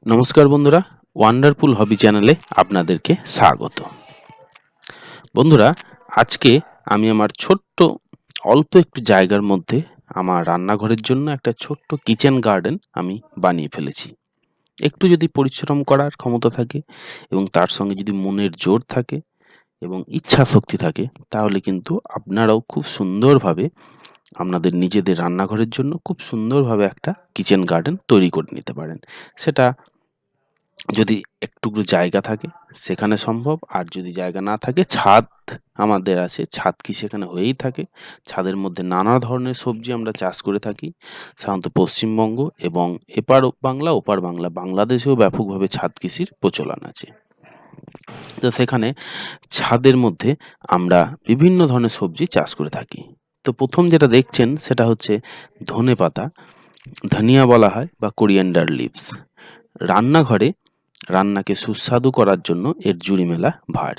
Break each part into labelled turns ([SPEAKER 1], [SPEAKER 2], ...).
[SPEAKER 1] নমস্কার বন্ধুরা, ওয়ান্ডারফুল হবি চ্যানেলে আপনাদেরকে স্বাগত। বন্ধুরা, আজকে আমি আমার ছোট্ট অল্প একটু জায়গার মধ্যে আমার রান্নাঘরের জন্য একটা ছোট্ট কিচেন গার্ডেন আমি বানিয়ে ফেলেছি। একটু যদি পরিশ্রম করার ক্ষমতা থাকে এবং তার সঙ্গে যদি মনের জোর থাকে এবং ইচ্ছা শক্তি থাকে, তাহলে কিন্তু আপনারাও খুব সুন্দরভাবে আপনাদের নিজেদের রান্নাঘরের জন্য খুব সুন্দরভাবে একটা কিচেন গার্ডেন তৈরি করে নিতে পারেন। সেটা যদি একটুকু জায়গা থাকে সেখানে সম্ভব, আর যদি জায়গা না থাকে ছাদ আমাদের আছে, ছাদ কি সেখানে হয়েই থাকে। ছাদের মধ্যে নানা ধরনের সবজি আমরা চাষ করে থাকি, সাধারণত পশ্চিমবঙ্গ এবং এপার বাংলা ওপার বাংলা, বাংলাদেশেও ব্যাপকভাবে ছাদ কৃষির প্রচলন আছে। তো সেখানে ছাদের মধ্যে আমরা বিভিন্ন ধরনের সবজি চাষ করে থাকি। তো প্রথম যেটা দেখছেন সেটা হচ্ছে ধনেপাতা, ধনিয়া বলা হয় বা কোরিয়ান্ডার লিভস। রান্নাঘরে রান্নাকে সুস্বাদু করার জন্য এর জুড়ি মেলা ভার।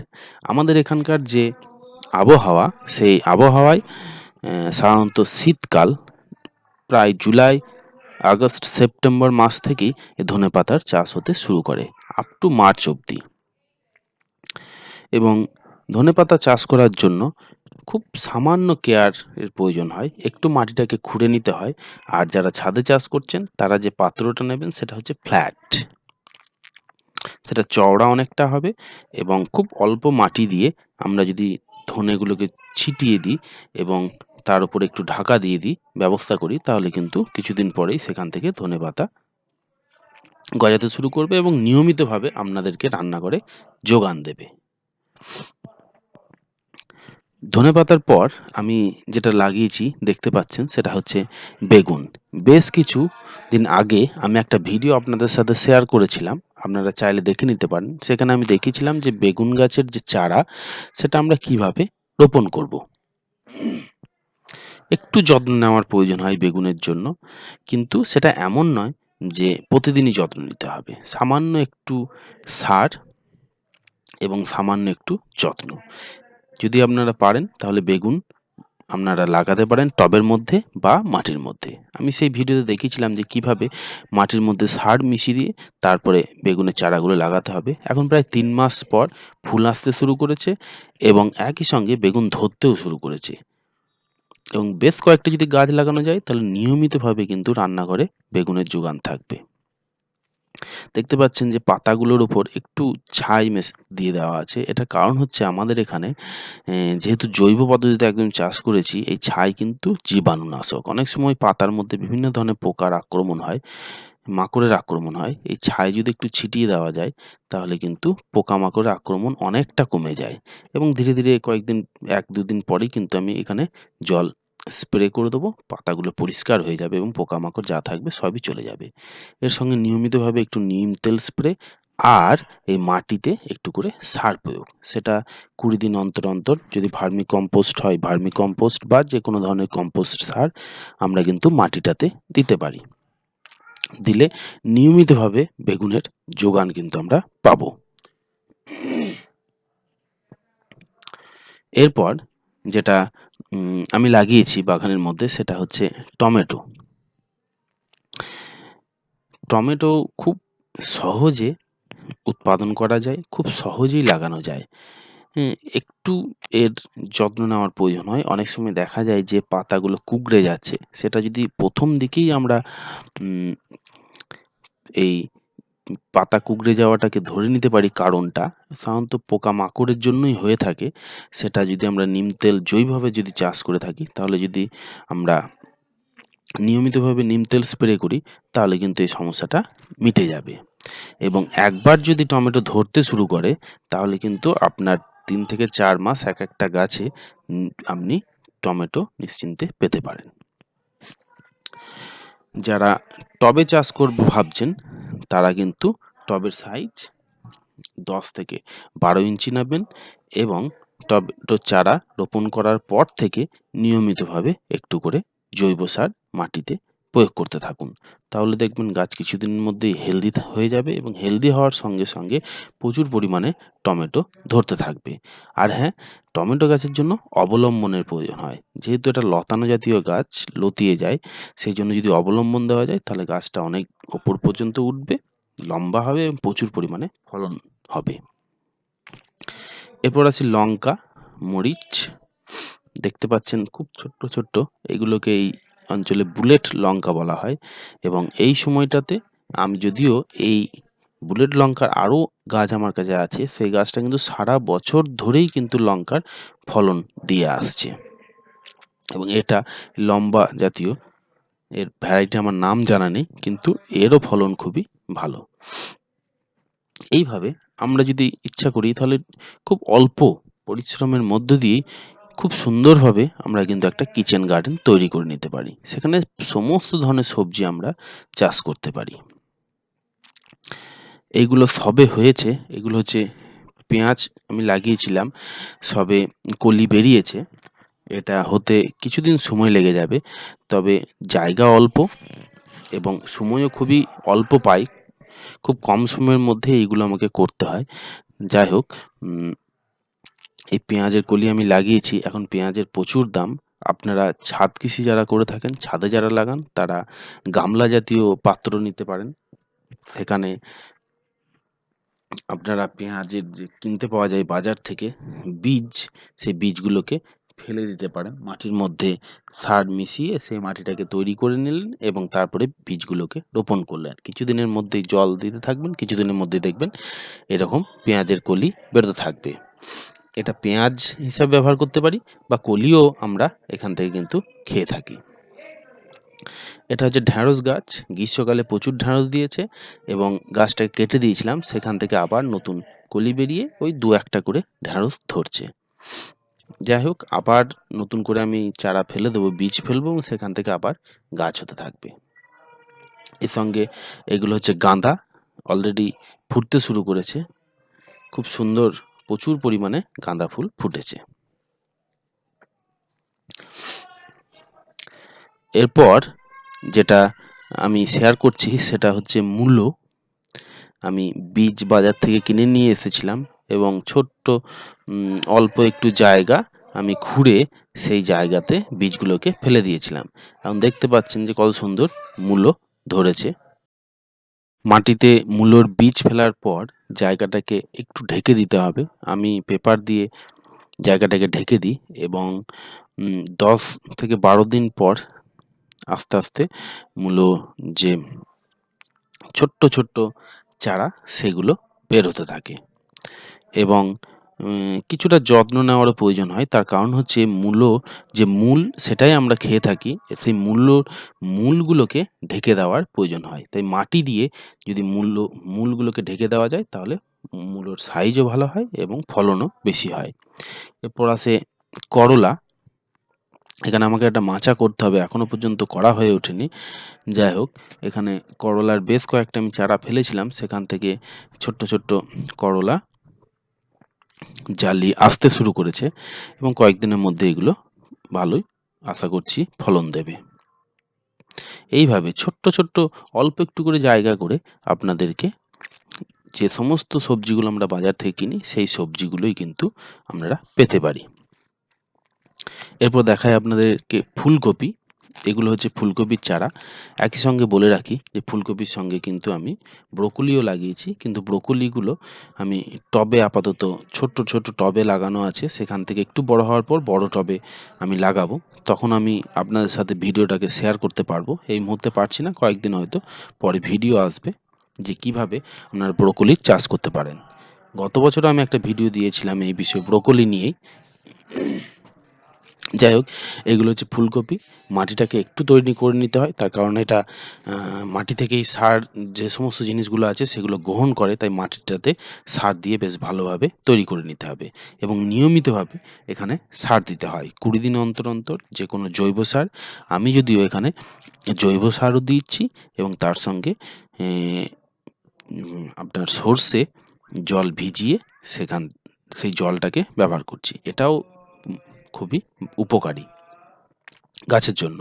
[SPEAKER 1] আমাদের এখানকার যে আবহাওয়া, সেই আবহাওয়ায় সাধারণত শীতকাল প্রায় জুলাই, আগস্ট, সেপ্টেম্বর মাস থেকেই এ ধনেপাতার চাষ হতে শুরু করে আপ টু মার্চ অবধি। এবং ধনেপাতা চাষ করার জন্য খুব সামান্য কেয়ার এর প্রয়োজন হয়, একটু মাটিটাকে খুঁড়ে নিতে হয়। আর যারা ছাদে চাষ করছেন তারা যে পাত্রটা নেবেন সেটা হচ্ছে ফ্ল্যাট, সেটা চওড়া অনেকটা হবে এবং খুব অল্প মাটি দিয়ে আমরা যদি ধনেগুলোকে ছিটিয়ে দিই এবং তার উপরে একটু ঢাকা দিয়ে দিই, ব্যবস্থা করি, তাহলে কিন্তু কিছুদিন পরেই সেখান থেকে ধনেপাতা গজাতে শুরু করবে এবং নিয়মিতভাবে আপনাদেরকে রান্নাঘরে যোগান দেবে। ধনেপাতার পর আমি যেটা লাগিয়েছি দেখতে পাচ্ছেন সেটা হচ্ছে বেগুন। বেশ কিছু দিন আগে আমি একটা ভিডিও আপনাদের সাথে শেয়ার করেছিলাম, আপনারা চাইলে দেখে নিতে পারেন। সেখানে আমি দেখিয়েছিলাম যে বেগুন গাছের যে চারা সেটা আমরা কিভাবে রোপণ করব। একটু যত্ন নেওয়ার প্রয়োজন হয় বেগুনের জন্য, কিন্তু সেটা এমন নয় যে প্রতিদিনই যত্ন নিতে হবে। সামান্য একটু সার এবং সামান্য একটু যত্ন যদি আপনারা পারেন তাহলে বেগুন আপনারা লাগাতে পারেন টবের মধ্যে বা মাটির মধ্যে। আমি সেই ভিডিওতে দেখিয়েছিলাম যে কিভাবে মাটির মধ্যে সার মিশিয়ে দিয়ে তারপরে বেগুনের চারাগুলো লাগাতে হবে। এখন প্রায় 3 মাস পর ফুল আসতে শুরু করেছে এবং একই সঙ্গে বেগুন ধরতেও শুরু করেছে। এবং বেশ কয়েকটা যদি গাছ লাগানো যায় তাহলে নিয়মিতভাবে কিন্তু রান্নাঘরে বেগুনের যোগান থাকবে। দেখতে পাচ্ছেন যে পাতাগুলোর উপর একটু ছাই দিয়ে দেওয়া আছে। এটার কারণ হচ্ছে আমাদের এখানে যেহেতু জৈব পদ্ধতিতে একদম চাষ করেছি, এই ছাই কিন্তু জীবাণুনাশক। অনেক সময় পাতার মধ্যে বিভিন্ন ধরনের পোকার আক্রমণ হয়, মাকড়ের আক্রমণ হয়। এই ছাই যদি একটু ছিটিয়ে দেওয়া যায় তাহলে কিন্তু পোকামাকড়ের আক্রমণ অনেকটা কমে যায় এবং ধীরে ধীরে কয়েকদিন, 1-2 দিন পরেই কিন্তু আমি এখানে জল স্প্রে করে দেবো। পাতাগুলো পরিষ্কার হয়ে যাবে এবং পোকামাকড় যা থাকবে সবই চলে যাবে। এর সঙ্গে নিয়মিতভাবে একটু নিম তেল স্প্রে আর এই মাটিতে একটু করে সার প্রয়োগ। সেটা 20 দিন অন্তর অন্তর যদি ভার্মি কম্পোস্ট হয়, ভার্মি কম্পোস্ট বা যে কোনো ধরনের কম্পোস্ট সার আমরা কিন্তু মাটিটাতে দিতে পারি। দিলে নিয়মিতভাবে বেগুনের যোগান কিন্তু আমরা পাবো। এরপর যেটা আমি লাগিয়েছি বাগানের মধ্যে সেটা হচ্ছে টমেটো। টমেটো খুব সহজে উৎপাদন করা যায়, খুব সহজেই লাগানো যায়। একটু এর যত্ন নেওয়ার প্রয়োজন হয়। অনেক সময় দেখা যায় যে পাতাগুলো কুঁকড়ে যাচ্ছে। সেটা যদি প্রথম দিকেই আমরা উম এই পাতা কুঁকড়ে যাওয়াটাকে ধরে নিতে পারি কারণটা, সাধারণত পোকামাকড়ের জন্যই হয়ে থাকে। সেটা যদি আমরা নিম তেল জৈবভাবে যদি চাষ করে থাকি, তাহলে যদি আমরা নিয়মিতভাবে নিম তেল স্প্রে করি তাহলে কিন্তু এই সমস্যাটা মিটে যাবে। এবং একবার যদি টমেটো ধরতে শুরু করে তাহলে কিন্তু আপনার 3 থেকে 4 মাস এক একটা গাছে আপনি টমেটো নিশ্চিন্তে পেতে পারেন। যারা টবে চাষ করবে ভাবছেন তারা কিন্তু টবের সাইজ 10 থেকে 12 ইঞ্চি নেবেন এবং টমেটো চারা রোপণ করার পর থেকে নিয়মিতভাবে একটু করে জৈব সার মাটিতে প্রয়োগ করতে থাকুন। তাহলে দেখবেন গাছ কিছুদিনের মধ্যেই হেলদি হয়ে যাবে এবং হেলদি হওয়ার সঙ্গে সঙ্গে প্রচুর পরিমাণে টমেটো ধরতে থাকবে। আর হ্যাঁ, টমেটো গাছের জন্য অবলম্বনের প্রয়োজন হয়। যেহেতু এটা লতানো জাতীয় গাছ, লতিয়ে যায়, সেই জন্য যদি অবলম্বন দেওয়া যায় তাহলে গাছটা অনেক ওপর পর্যন্ত উঠবে লম্বা হবে এবং প্রচুর পরিমাণে ফলন হবে। এরপর আছে লঙ্কা, মরিচ, দেখতে পাচ্ছেন খুব ছোট্ট ছোট্ট, এগুলোকে এই অঞ্চলে বুলেট লঙ্কা বলা হয়। এবং এই সময়টাতে আমি যদিও এই বুলেট লঙ্কার আরও গাছ আমার কাছে আছে, সেই গাছটা কিন্তু সারা বছর ধরেই কিন্তু লঙ্কার ফলন দিয়ে আসছে এবং এটা লম্বা জাতীয়, এর ভ্যারাইটি আমার নাম জানা নেই, কিন্তু এরও ফলন খুবই ভালো। এইভাবে আমরা যদি ইচ্ছা করি তাহলে খুব অল্প পরিশ্রমের মধ্য দিয়ে খুব সুন্দরভাবে আমরা কিন্তু একটা কিচেন গার্ডেন তৈরি করে নিতে পারি। সেখানে সমস্ত ধরনের সবজি আমরা চাষ করতে পারি। এইগুলো সবে হয়েছে, এগুলো হচ্ছে পেঁয়াজ আমি লাগিয়েছিলাম, সবে কলি বেরিয়েছে। এটা হতে কিছুদিন সময় লেগে যাবে, তবে জায়গা অল্প এবং সময়ও খুবই অল্প পাই। খুব কম সময়ের মধ্যে এইগুলো আমাকে করতে হয়। যাই হোক, এই পেঁয়াজের কলি আমি লাগিয়েছি, এখন পেঁয়াজের প্রচুর দাম। আপনারা ছাদ কৃষি যারা করে থাকেন, ছাদে যারা লাগান, তারা গামলা জাতীয় পাত্র নিতে পারেন। সেখানে আপনারা পেঁয়াজের যে কিনতে পাওয়া যায় বাজার থেকে বীজ, সেই বীজগুলোকে ফেলে দিতে পারেন। মাটির মধ্যে সার মিশিয়ে সেই মাটিটাকে তৈরি করে নিলেন এবং তারপরে বীজগুলোকে রোপণ করলেন। কিছুদিনের মধ্যেই জল দিতে থাকবেন, কিছুদিনের মধ্যেই দেখবেন এরকম পেঁয়াজের কলি বেরোতে থাকবে। এটা পেঁয়াজ হিসাবে ব্যবহার করতে পারি বা কলিও আমরা এখান থেকে কিন্তু খেয়ে থাকি। এটা হচ্ছে ঢ্যাঁড়স গাছ, গ্রীষ্মকালে প্রচুর ঢ্যাঁড়স দিয়েছে এবং গাছটাকে কেটে দিয়েছিলাম, সেখান থেকে আবার নতুন কলি বেরিয়ে ওই ২-১টা করে ঢ্যাঁড়স ধরছে। যাই হোক, আবার নতুন করে আমি চারা ফেলে দেবো, বীজ ফেলবো এবং সেখান থেকে আবার গাছ হতে থাকবে। এর সঙ্গে এগুলো হচ্ছে গাঁদা, অলরেডি ফুটতে শুরু করেছে, খুব সুন্দর প্রচুর পরিমাণে গাঁদা ফুল ফুটেছে। এরপর যেটা আমি শেয়ার করছি সেটা হচ্ছে মূলো। আমি বীজ বাজার থেকে কিনে নিয়ে এসেছিলাম এবং ছোট্ট অল্প একটু জায়গা আমি খুঁড়ে সেই জায়গাতে বীজগুলোকে ফেলে দিয়েছিলাম। এখন দেখতে পাচ্ছেন যে কত সুন্দর মূলো ধরেছে। মাটিতে মূলোর বীজ ফেলার পর জায়গাটাকে একটু ঢেকে দিতে হবে। আমি পেপার দিয়ে জায়গাটাকে ঢেকে দিই এবং 10 থেকে 12 দিন পর আস্তে আস্তে মূলো যে ছোট্ট ছোট্ট চারা সেগুলো বের হতে থাকে এবং কিছুটা যত্ন নেওয়ারও প্রয়োজন হয়। তার কারণ হচ্ছে মূলো যে মূল সেটাই আমরা খেয়ে থাকি, সেই মূলগুলোকে ঢেকে দেওয়ার প্রয়োজন হয়। তাই মাটি দিয়ে যদি মূলগুলোকে ঢেকে দেওয়া যায় তাহলে মূলোর সাইজও ভালো হয় এবং ফলনও বেশি হয়। এরপর আসে করলা। এখানে আমাকে একটা মাচা করতে হবে, এখনো পর্যন্ত করা হয়ে ওঠেনি। যাই হোক, এখানে করলার বেশ কয়েকটা আমি চারা ফেলেছিলাম, সেখান থেকে ছোট্ট ছোট্ট করলা জালি আসতে শুরু করেছে এবং কয়েকদিনের মধ্যে এগুলো ভালোই আশা করছি ফলন দেবে। এইভাবে ছোট্ট ছোট্ট অল্প একটু করে জায়গা করে আপনাদেরকে যে সমস্ত সবজিগুলো আমরা বাজার থেকে কিনি সেই সবজিগুলোই কিন্তু আমরা পেতে পারি। এরপর দেখায় আপনাদেরকে ফুলকপি। এগুলো হচ্ছে ফুলকপির চারা। একই সঙ্গে বলে রাখি যে ফুলকপির সঙ্গে কিন্তু আমি ব্রোকলিও লাগিয়েছি, কিন্তু ব্রোকলিগুলো আমি টবে আপাতত ছোট্ট ছোট্ট টবে লাগানো আছে, সেখান থেকে একটু বড় হওয়ার পর বড় টবে আমি লাগাবো। তখন আমি আপনাদের সাথে ভিডিওটাকে শেয়ার করতে পারবো। এই মুহূর্তে পারছি না, কয়েকদিন হয়তো পরে ভিডিও আসবে যে কিভাবে আপনারা ব্রোকলির চাষ করতে পারেন। গত বছরও আমি একটা ভিডিও দিয়েছিলাম এই বিষয়ে, ব্রোকলি নিয়েই। যাই হোক, এগুলো হচ্ছে ফুলকপি। মাটিটাকে একটু তৈরি করে নিতে হয়, তার কারণ এটা মাটি থেকেই সার যে সমস্ত জিনিসগুলো আছে সেগুলো গ্রহণ করে, তাই মাটিটাতে সার দিয়ে বেশ ভালোভাবে তৈরি করে নিতে হবে এবং নিয়মিতভাবে এখানে সার দিতে হয় 20 দিন অন্তর অন্তর, যে কোনো জৈব সার। আমি যদিও এখানে জৈব সারও দিচ্ছি এবং তার সঙ্গে আপনার সর্ষে জল ভিজিয়ে সেই জলটাকে ব্যবহার করছি। এটাও খুবই উপকারী গাছের জন্য।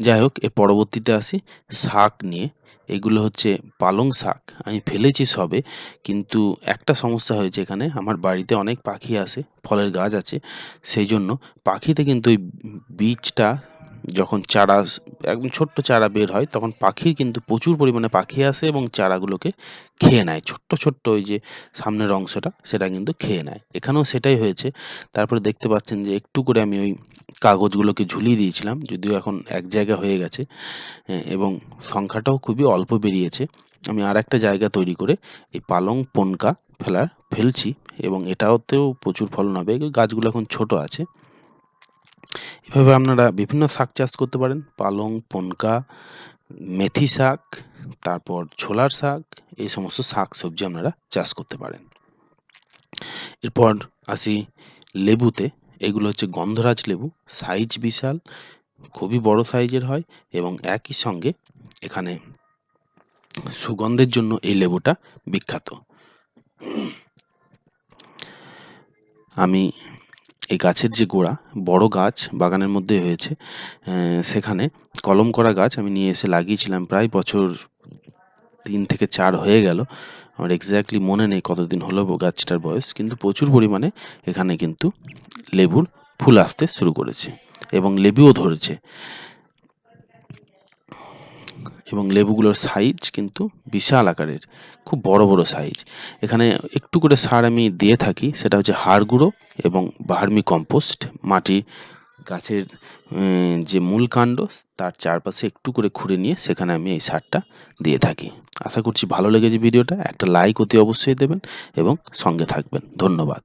[SPEAKER 1] যাই হোক, এর পরবর্তীতে আসি শাক নিয়ে। এগুলো হচ্ছে পালং শাক, আমি ফেলেছি সবে, কিন্তু একটা সমস্যা হয়েছে, এখানে আমার বাড়িতে অনেক পাখি আসে, ফলের গাছ আছে, সেই জন্য পাখিতে কিন্তু ওই বীজটা যখন চারা একদম ছোট্ট চারা বের হয় তখন পাখির কিন্তু প্রচুর পরিমাণে পাখি আসে এবং চারাগুলোকে খেয়ে নেয়। ছোট্ট, ছোট্ট ওই যে সামনের অংশটা সেটা কিন্তু খেয়ে নেয়। এখানেও সেটাই হয়েছে। তারপরে দেখতে পাচ্ছেন যে একটু করে আমি ওই কাগজগুলোকে ঝুলিয়ে দিয়েছিলাম। যদিও এখন এক জায়গা হয়ে গেছে এবং সংখ্যাটাও খুবই অল্প বেরিয়েছে। আমি আরেকটা জায়গা তৈরি করে এই পালং পনকা ফেলছি এবং এটাতেও প্রচুর ফলন হবে। গাছগুলো এখন ছোট আছে। এভাবে আপনারা বিভিন্ন শাক চাষ করতে পারেন। পালং, পনকা, মেথি শাক, তারপর ছোলার শাক, এই সমস্ত শাকসবজি আপনারা চাষ করতে পারেন। এরপর আসি লেবুতে। এগুলো হচ্ছে গন্ধরাজ লেবু। সাইজ বিশাল, খুবই বড় সাইজের হয় এবং একই সঙ্গে এখানে সুগন্ধের জন্য এই লেবুটা বিখ্যাত। আমি এই গাছের যে গোড়া, বড় গাছ বাগানের মধ্যে হয়েছে, সেখানে কলম করা গাছ আমি নিয়ে এসে লাগিয়েছিলাম প্রায় বছর 3 থেকে 4 হয়ে গেল। আমার এক্স্যাক্টলি মনে নেই কতদিন হলো গাছটার বয়স, কিন্তু প্রচুর পরিমাণে এখানে কিন্তু লেবুর ফুল আসতে শুরু করেছে এবং লেবুও ধরেছে এবং লেবুগুলোর সাইজ কিন্তু বিশাল আকারের, খুব বড় বড় সাইজ। এখানে একটু করে সার আমি দিয়ে থাকি, সেটা হচ্ছে হাড় গুঁড়ো এবং ভার্মি কম্পোস্ট। মাটি গাছের যে মূল কাণ্ড তার চারপাশে একটু করে খুঁড়ে নিয়ে সেখানে আমি এই সারটা দিয়ে থাকি। আশা করছি ভালো লেগেছে ভিডিওটা। একটা লাইক অতি অবশ্যই দেবেন এবং সঙ্গে থাকবেন। ধন্যবাদ।